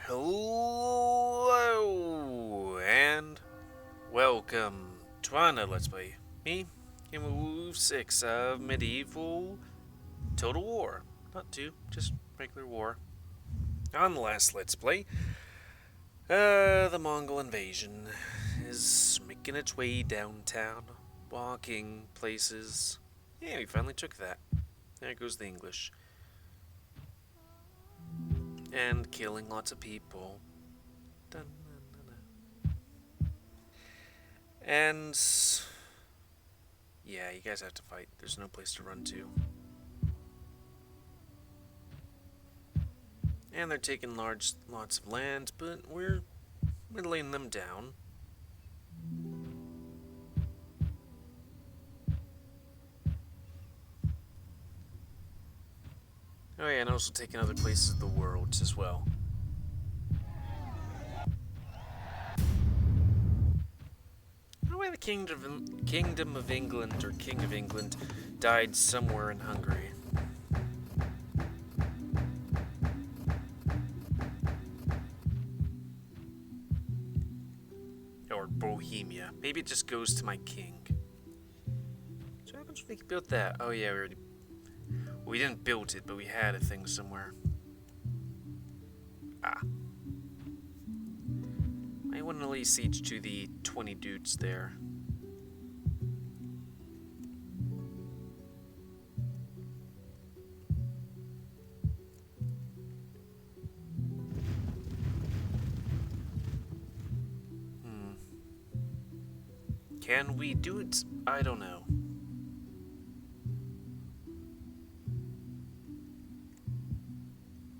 Hello and welcome to another Let's Play. Me, GamerWolfSix of Medieval Total War. Not two, just regular war. On the last Let's Play, the Mongol invasion is making its way downtown, walking places. Yeah, we finally took that. There goes the English. And killing lots of people. Dun, dun, dun, dun. And yeah, you guys have to fight. There's no place to run to. And they're taking lots of land, but we're whittling them down. Oh yeah, and also taking other places of the world as well. The Kingdom of England, or King of England, died somewhere in Hungary. Or Bohemia. Maybe it just goes to my king. So what happens when we built that? Oh yeah, we didn't build it, but we had a thing somewhere. I want to lay siege to the 20 dudes there. Can we do it? I don't know.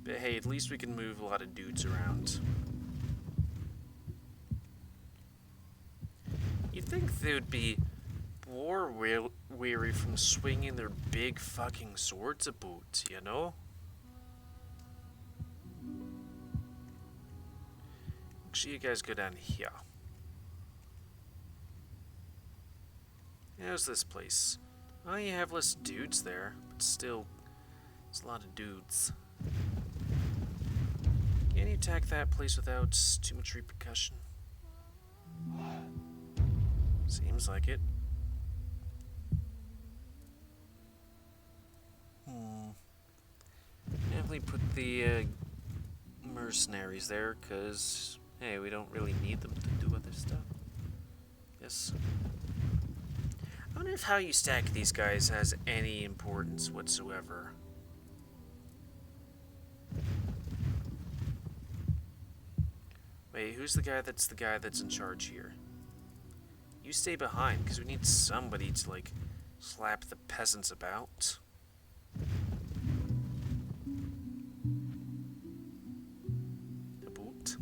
But hey, at least we can move a lot of dudes around. You'd think they would be war weary from swinging their big fucking swords about, you know? Actually, you guys go down here. How's this place? Oh, you have less dudes there, but still, there's a lot of dudes. Can you attack that place without too much repercussion? Seems like it. Definitely put the mercenaries there, because, hey, we don't really need them to do other stuff. Yes. I wonder if how you stack these guys has any importance whatsoever. Wait, who's the guy that's in charge here? You stay behind, because we need somebody to, like, slap the peasants about. About.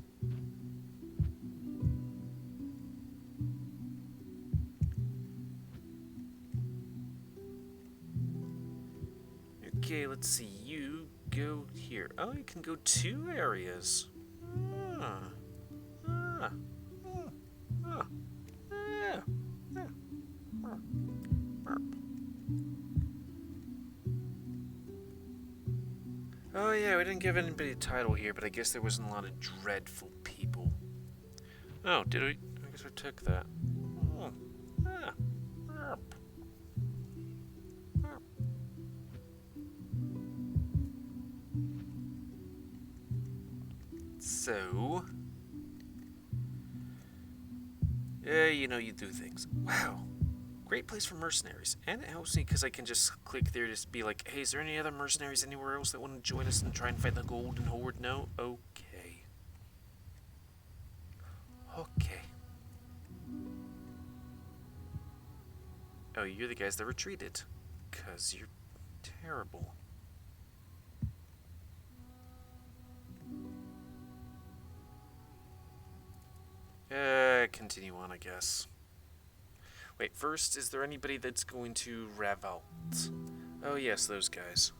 Okay, let's see. You go here. Oh, you can go 2 areas. Oh yeah, we didn't give anybody a title here, but I guess there wasn't a lot of dreadful people. Oh, did we? I guess we took that. Oh. Ah. So, you know, you do things. Wow. Great place for mercenaries. And it helps me because I can just click there to be like, hey, is there any other mercenaries anywhere else that want to join us and try and fight the Golden Horde? No? Okay. Okay. Oh, you're the guys that retreated. Because you're terrible. Continue on, I guess. Wait, first, is there anybody that's going to revolt? Oh, yes, those guys.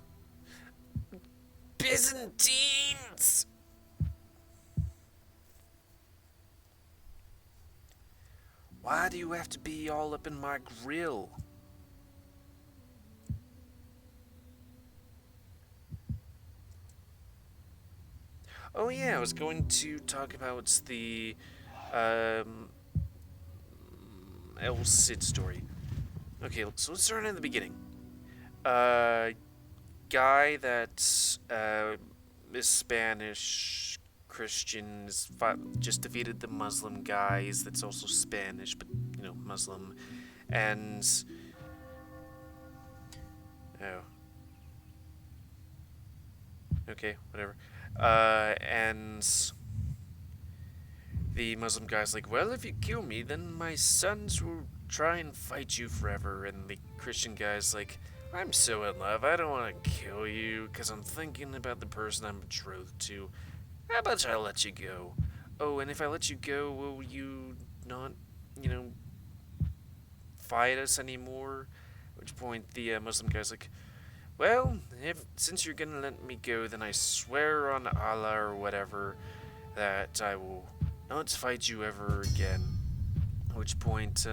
Byzantines! Why do you have to be all up in my grill? Oh yeah, I was going to talk about the um, El Cid story. Okay, so let's start in the beginning. Guy that is Spanish Christians just defeated the Muslim guys. That's also Spanish, but Muslim, and oh, okay, whatever. And the Muslim guy's like, well, if you kill me, then my sons will try and fight you forever. And the Christian guy's like, I'm so in love, I don't want to kill you, because I'm thinking about the person I'm betrothed to. How about I let you go? Oh, and if I let you go, will you not, fight us anymore? At which point the Muslim guy's like, well, since you're gonna let me go, then I swear on Allah or whatever that I will not fight you ever again. At which point,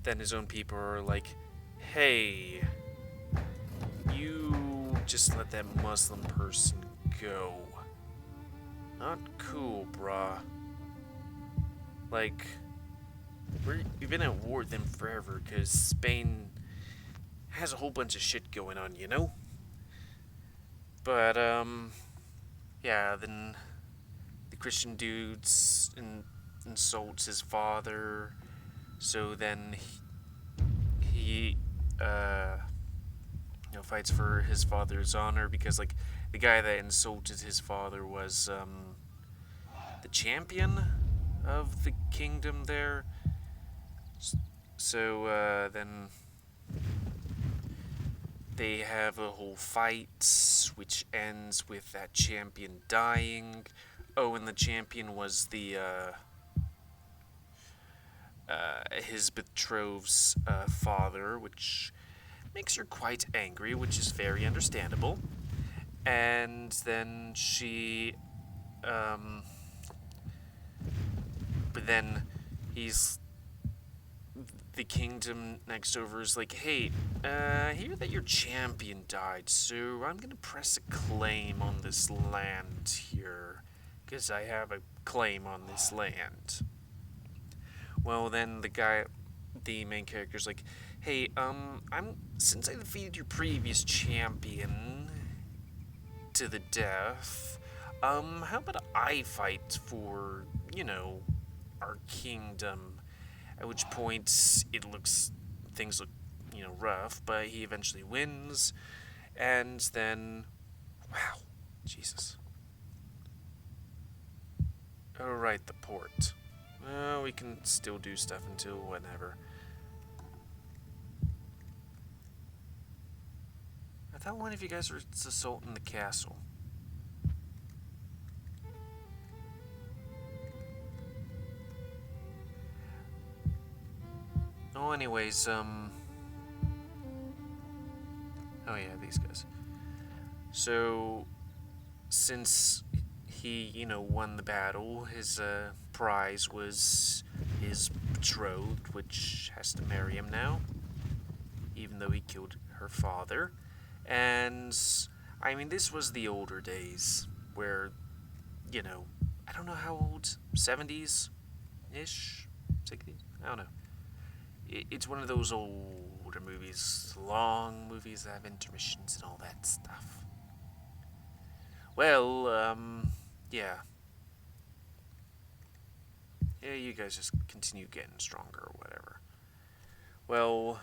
then his own people are like, hey, you just let that Muslim person go. Not cool, brah. Like, we've been at war with them forever because Spain has a whole bunch of shit going on, you know? But, yeah, then the Christian dudes insults his father, so then he fights for his father's honor because, like, the guy that insulted his father was, the champion of the kingdom there. So, then they have a whole fight, which ends with that champion dying. Oh, and the champion was the, his betrothed's father, which makes her quite angry, which is very understandable. And then she, but then the kingdom next over is like, hey, hear that your champion died, so I'm gonna press a claim on this land here, because I have a claim on this land. Well, then the main character's like, hey, since I defeated your previous champion to the death, how about I fight for, our kingdom? At which point things look, rough, but he eventually wins, and then, wow, Jesus. Alright, the port. We can still do stuff until whenever. I thought one of you guys were assaulting the castle. Oh, anyways, oh yeah, these guys. So, since he, won the battle, his, prize was his betrothed, which has to marry him now, even though he killed her father. And, I mean, this was the older days, where, I don't know how old, 70s-ish? 60s? I don't know. It's one of those older movies, long movies that have intermissions and all that stuff. Well, yeah. Yeah, you guys just continue getting stronger or whatever. Well,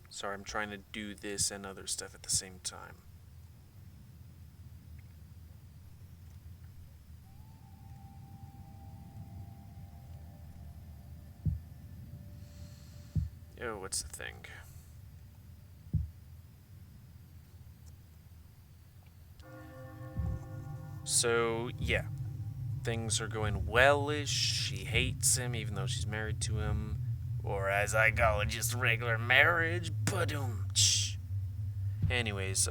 sorry, I'm trying to do this and other stuff at the same time. Oh, what's the thing? So, yeah. Things are going well-ish. She hates him, even though she's married to him. Or, as I call it, just regular marriage. Ba-doom-tsh. Anyways,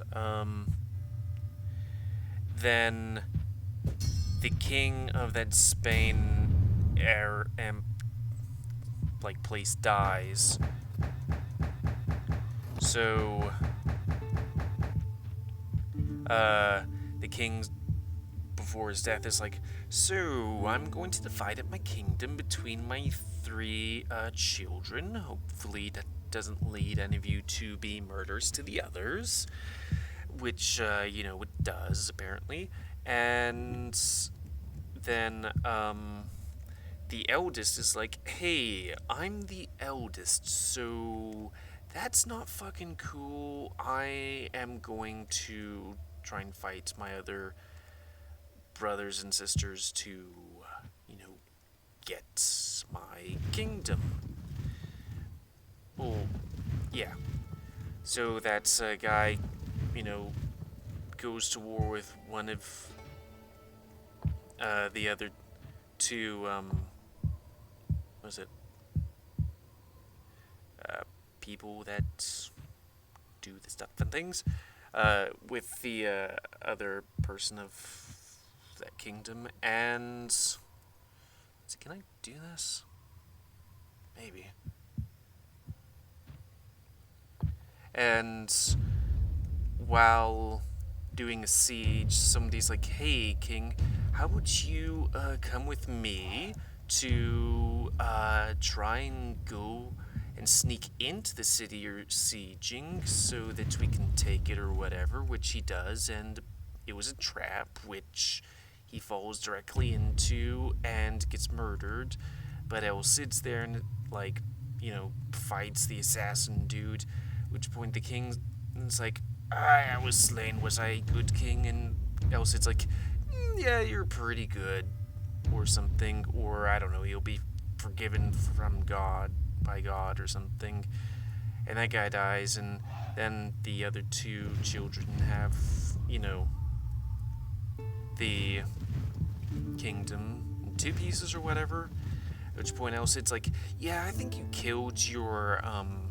then the king of that Spain place dies. So, the king, before his death, is like, so I'm going to divide up my kingdom between my three children. Hopefully that doesn't lead any of you to be murderers to the others, which, it does, apparently. And then, the eldest is like, hey, I'm the eldest, so that's not fucking cool. I am going to try and fight my other brothers and sisters to, get my kingdom. Well, yeah. So that's a guy, goes to war with one of the other two, what was it? People that do the stuff and things, with the other person of that kingdom, and can I do this? Maybe. And while doing a siege, somebody's like, hey, king, how would you come with me to try and go and sneak into the city you're sieging so that we can take it or whatever, which he does, and it was a trap, which he falls directly into and gets murdered. But El Cid's there and, fights the assassin dude, at which point the king is like, I was slain, was I a good king? And El Cid's like, yeah, you're pretty good, or something, or I don't know, you'll be forgiven from God, by God, or something. And that guy dies, and then the other two children have, the kingdom in two pieces or whatever. At which point El Cid's like, yeah, I think you killed your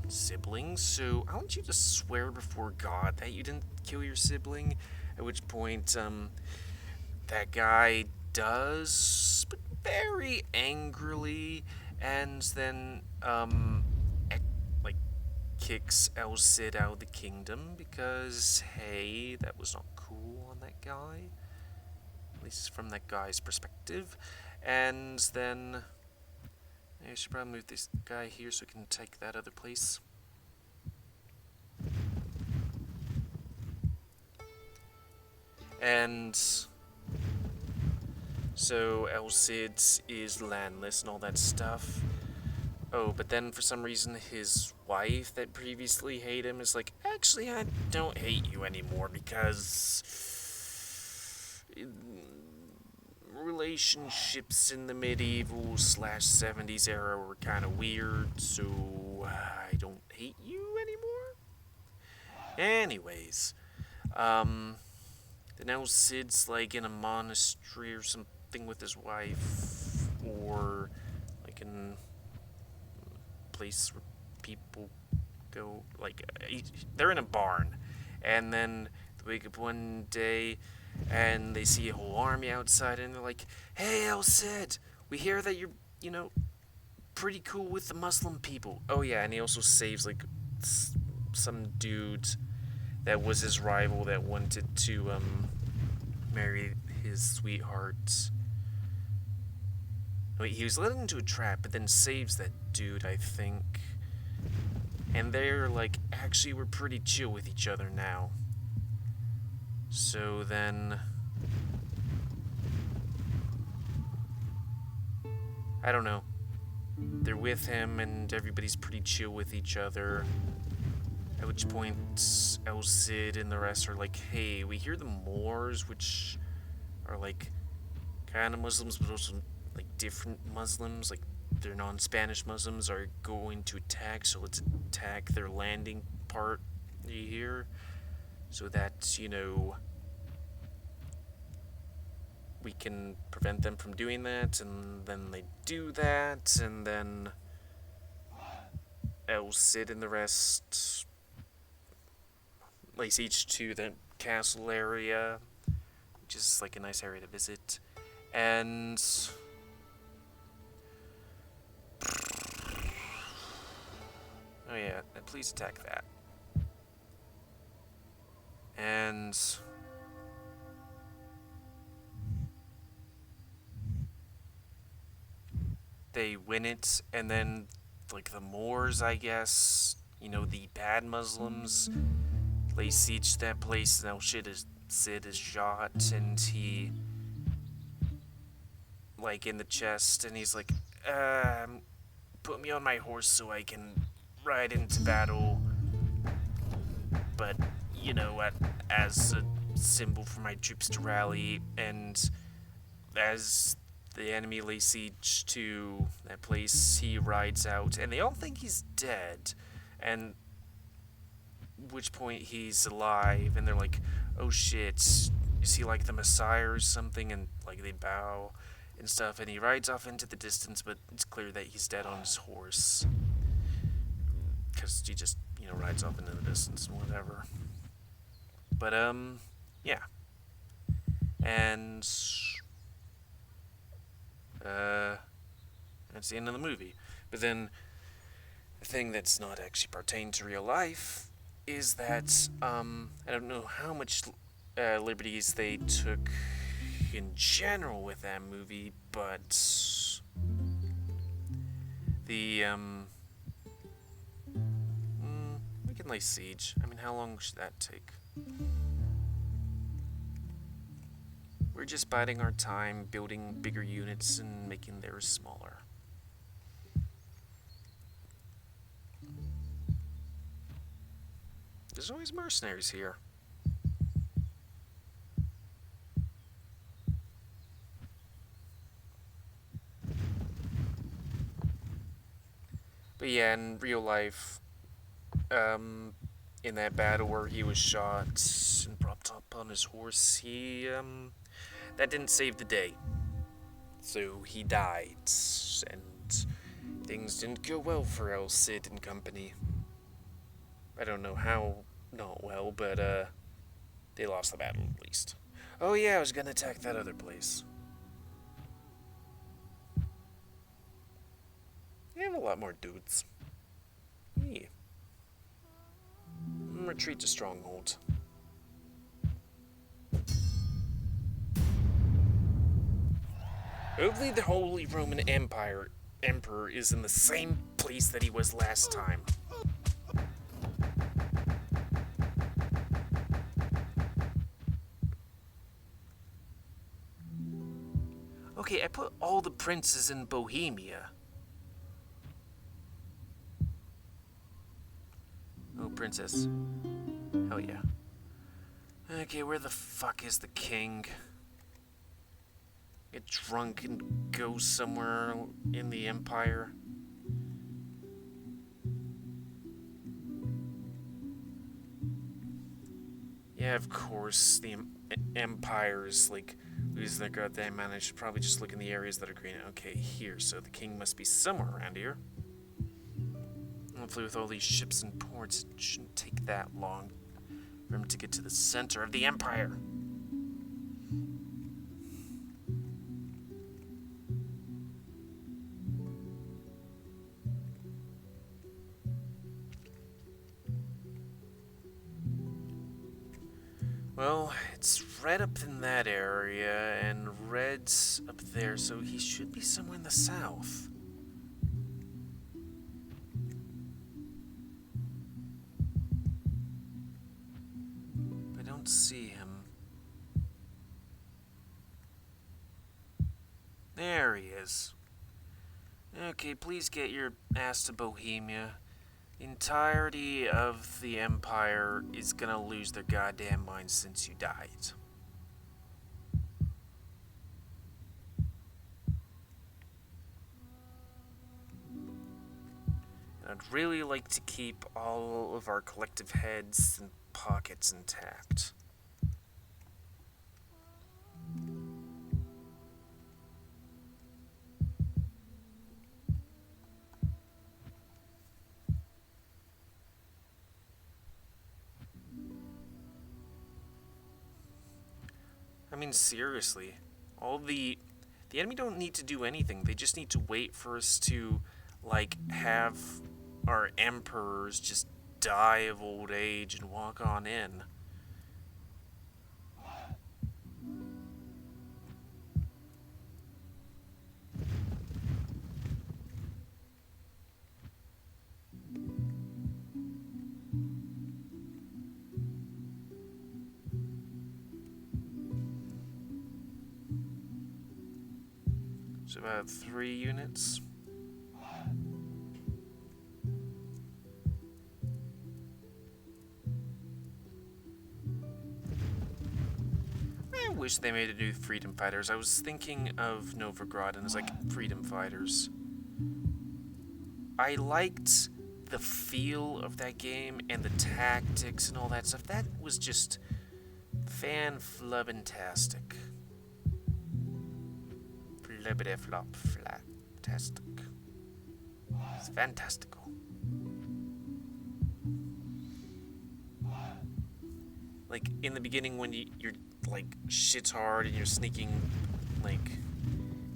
siblings, so I want you to swear before God that you didn't kill your sibling. At which point that guy does, but very angrily, and then kicks El Cid out of the kingdom because, hey, that was not cool on that guy, at least from that guy's perspective. And then I should probably move this guy here so we can take that other place. And so El Cid is landless and all that stuff. Oh, but then for some reason his wife that previously hated him is like, actually, I don't hate you anymore because relationships in the medieval/70s era were kind of weird, so I don't hate you anymore. Anyways, then El Cid's in a monastery or something with his wife, or in place where people go, they're in a barn, and then they wake up one day and they see a whole army outside, and they're like, hey, El Cid, we hear that you're, pretty cool with the Muslim people. Oh yeah, and he also saves some dude that was his rival that wanted to marry his sweetheart. Wait, he was led into a trap, but then saves that dude, I think. And they're actually, we're pretty chill with each other now. So then, I don't know. They're with him, and everybody's pretty chill with each other. At which point, El Cid and the rest are like, hey, we hear the Moors, which are kind of Muslims, but also different Muslims, they're non-Spanish Muslims, are going to attack, so let's attack their landing part here, so that, we can prevent them from doing that. And then they do that, and then El Cid and the rest lay siege to the castle area, which is a nice area to visit. And Oh yeah, please attack that. And they win it, and then, like, the Moors, I guess, you know, the bad Muslims, lay siege to that place. Now Sid is shot, and he, like, in the chest, and he's like, put me on my horse so I can ride into battle, but, you know, as a symbol for my troops to rally, and as the enemy lay siege to that place, he rides out, and they all think he's dead, and which point he's alive, and they're like, oh shit, is he like the Messiah or something? And like they bow and stuff, and he rides off into the distance, but it's clear that he's dead on his horse, because he just, you know, rides off into the distance and whatever. But yeah, and that's the end of the movie. But then the thing that's not actually pertaining to real life is that I don't know how much liberties they took in general with that movie, but the we can lay siege. I mean, how long should that take? We're just biding our time, building bigger units and making theirs smaller. There's always mercenaries here. But yeah, in real life, in that battle where he was shot and propped up on his horse, he, that didn't save the day. So he died, and things didn't go well for El Cid and company. I don't know how not well, but, they lost the battle at least. Oh yeah, I was gonna attack that other place. They have a lot more dudes. Yeah. Retreat to stronghold. Hopefully the Holy Roman Emperor is in the same place that he was last time. Okay, I put all the princes in Bohemia. Oh, princess. Hell yeah. Okay, where the fuck is the king? Get drunk and go somewhere in the empire. Yeah, of course, the empires, like, lose their goddamn man. I should probably just look in the areas that are green. Okay, here, so the king must be somewhere around here. Hopefully with all these ships and ports, it shouldn't take that long for him to get to the center of the empire. Well, it's red up in that area, and red's up there, so he should be somewhere in the south. I don't see him. There he is. Okay, please get your ass to Bohemia. The entirety of the empire is gonna lose their goddamn minds since you died. And I'd really like to keep all of our collective heads and pockets intact. I mean, seriously, the enemy don't need to do anything. They just need to wait for us to, like, have our emperors just die of old age and walk on in. So about 3 units. I wish they made a new Freedom Fighters. I was thinking of Novigrad as like Freedom Fighters. I liked the feel of that game and the tactics and all that stuff. That was just fan-flubbin-tastic. Flibbity-flop-flat-tastic. It's fantastical. Like, in the beginning when you're, like, shit's hard and you're sneaking, like,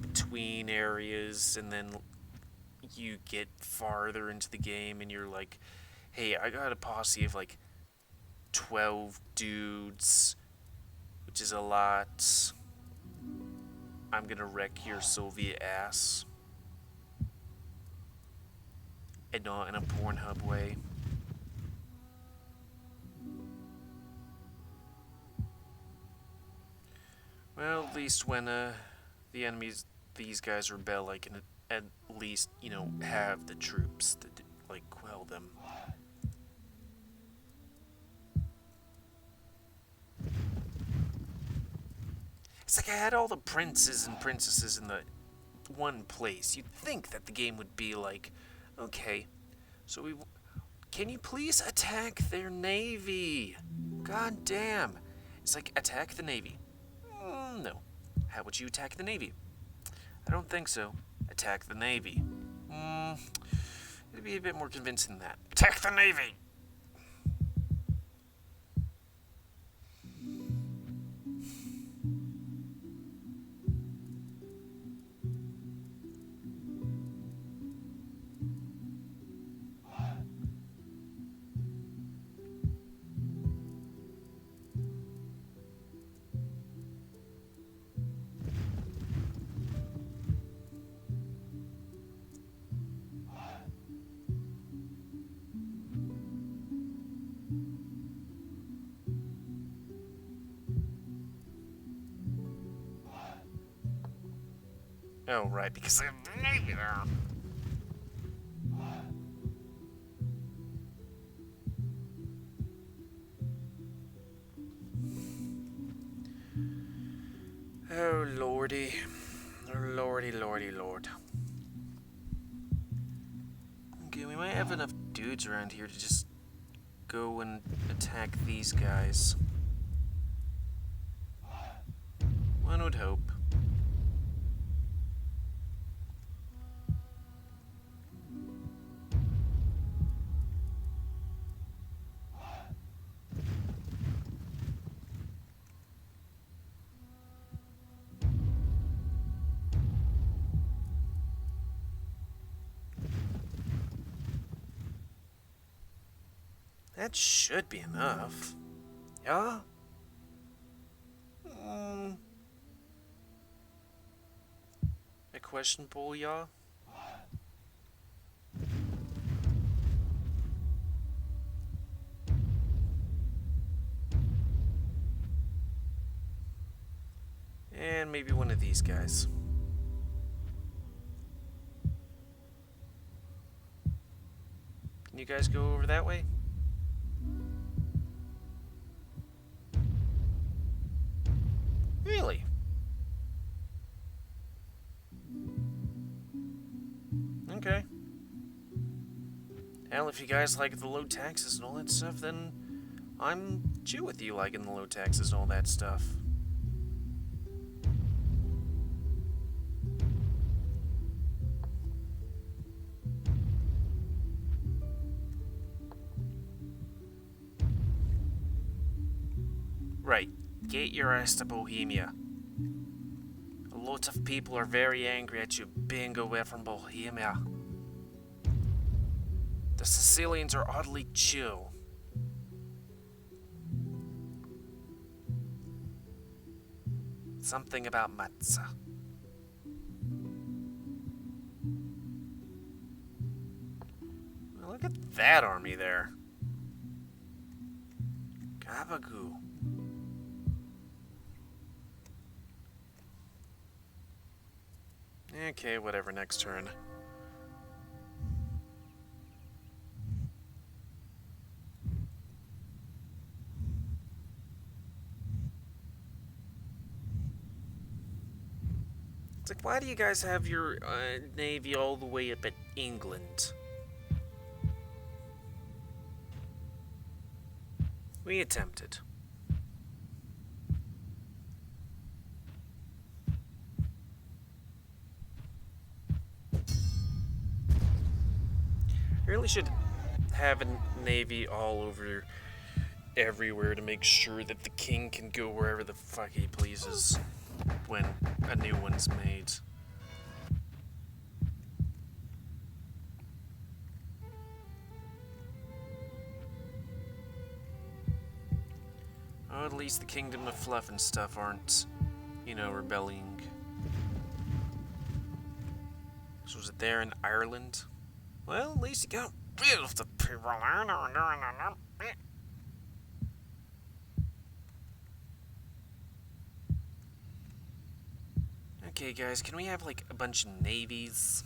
between areas, and then you get farther into the game and you're like, hey, I got a posse of, like, 12 dudes, which is a lot. I'm gonna wreck your Soviet ass. And not in a Pornhub way. Well, at least when the enemies, these guys rebel, I can at least, you know, have the troops to, like, quell them. It's like I had all the princes and princesses in the one place. You'd think that the game would be like, okay, so can you please attack their navy? God damn. It's like, attack the navy. No. How would you attack the navy? I don't think so. Attack the navy. It'd be a bit more convincing than that. Attack the navy! Oh, right, because they have the navy there. Oh, lordy. Lordy, lordy, lord. Okay, we might have enough dudes around here to just go and attack these guys. One would hope. That should be enough. Yeah? A questionable, yeah? And maybe one of these guys. Can you guys go over that way? Really? Okay. Well, if you guys like the low taxes and all that stuff, then I'm chill with you liking the low taxes and all that stuff. Right. Get your ass to Bohemia. A lot of people are very angry at you being away from Bohemia. The Sicilians are oddly chill. Something about matzah. Look at that army there. Gabagoo. Okay, whatever, next turn. It's like, why do you guys have your navy all the way up at England? We attempted. Really should have a navy all over everywhere to make sure that the king can go wherever the fuck he pleases when a new one's made. Oh, at least the Kingdom of Fluff and stuff aren't, you know, rebelling. So was it there in Ireland? Well, at least you got rid of the people. Okay, guys, can we have, like, a bunch of navies?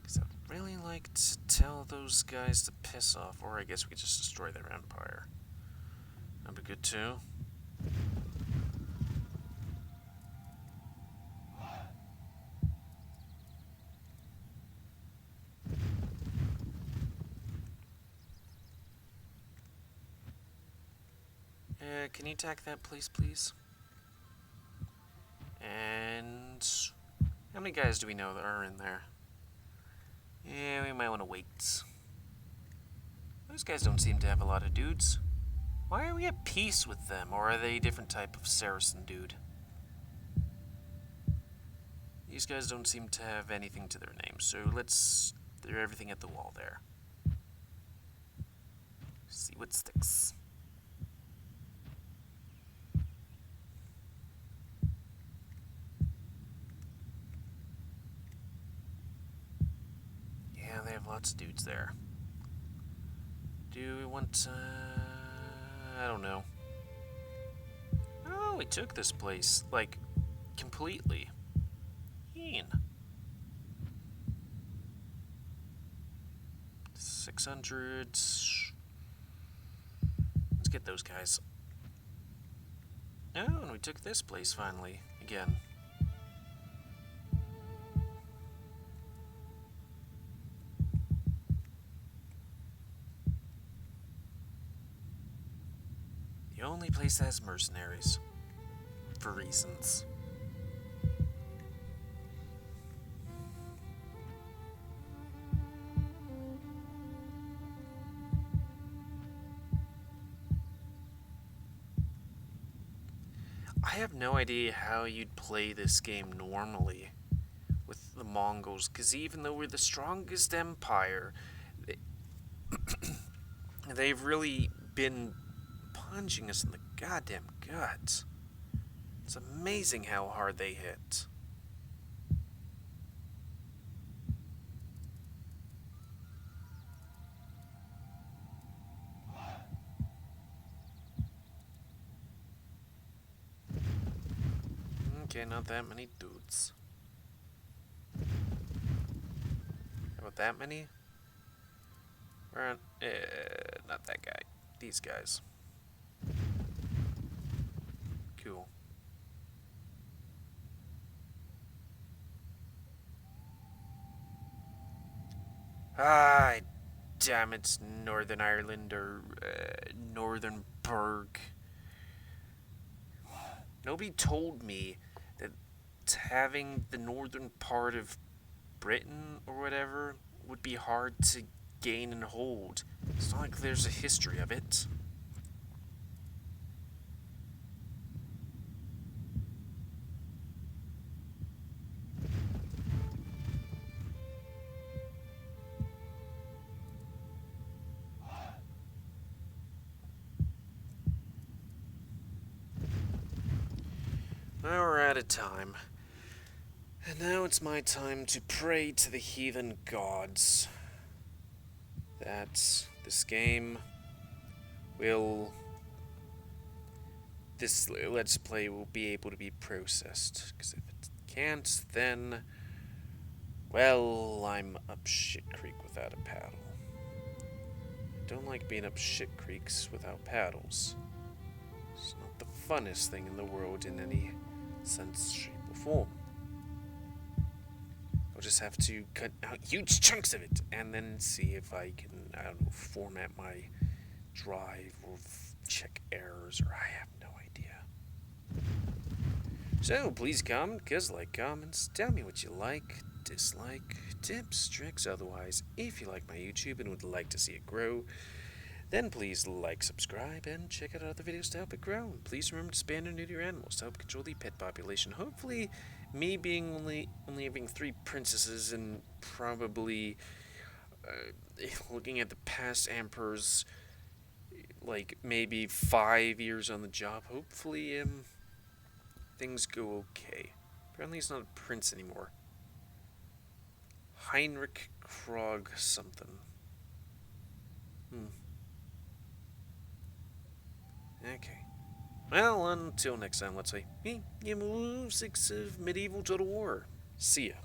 Because I'd really like to tell those guys to piss off, or I guess we could just destroy their empire. That'd be good, too. Can you attack that place, please? And how many guys do we know that are in there? Yeah, we might want to wait. Those guys don't seem to have a lot of dudes. Why are we at peace with them, or are they a different type of Saracen dude? These guys don't seem to have anything to their name, so let's throw everything at the wall there. See what sticks. Yeah, they have lots of dudes there. Do we want, I don't know. Oh, we took this place, like, completely. 600. Let's get those guys. Oh, and we took this place finally, again. The only place that has mercenaries. For reasons. I have no idea how you'd play this game normally with the Mongols, because even though we're the strongest empire, they've really been punching us in the goddamn guts. It's amazing how hard they hit. Okay, not that many dudes. How about that many? Or, not that guy. These guys. Cool. Ah, damn it, Northern Ireland or Northern Berg. Nobody told me that having the northern part of Britain or whatever would be hard to gain and hold. It's not like there's a history of it. at a time. And now it's my time to pray to the heathen gods that this game will... this Let's Play will be able to be processed. Because if it can't, then... well, I'm up shit creek without a paddle. I don't like being up shit creeks without paddles. It's not the funnest thing in the world in any sense, shape, or form. I'll just have to cut out huge chunks of it and then see if I can, I don't know, format my drive or check errors, or I have no idea. So, please comment, because like comments, tell me what you like, dislike, tips, tricks, otherwise, if you like my YouTube and would like to see it grow, then please like, subscribe, and check out other videos to help it grow. And please remember to spay and neuter your animals to help control the pet population. Hopefully, me being only having 3 princesses and probably looking at the past emperors, like maybe 5 years on the job, hopefully things go okay. Apparently he's not a prince anymore. Heinrich Krog something. Okay. Well, until next time, let's say, me, GamerWolfSix of Medieval Total War. See ya.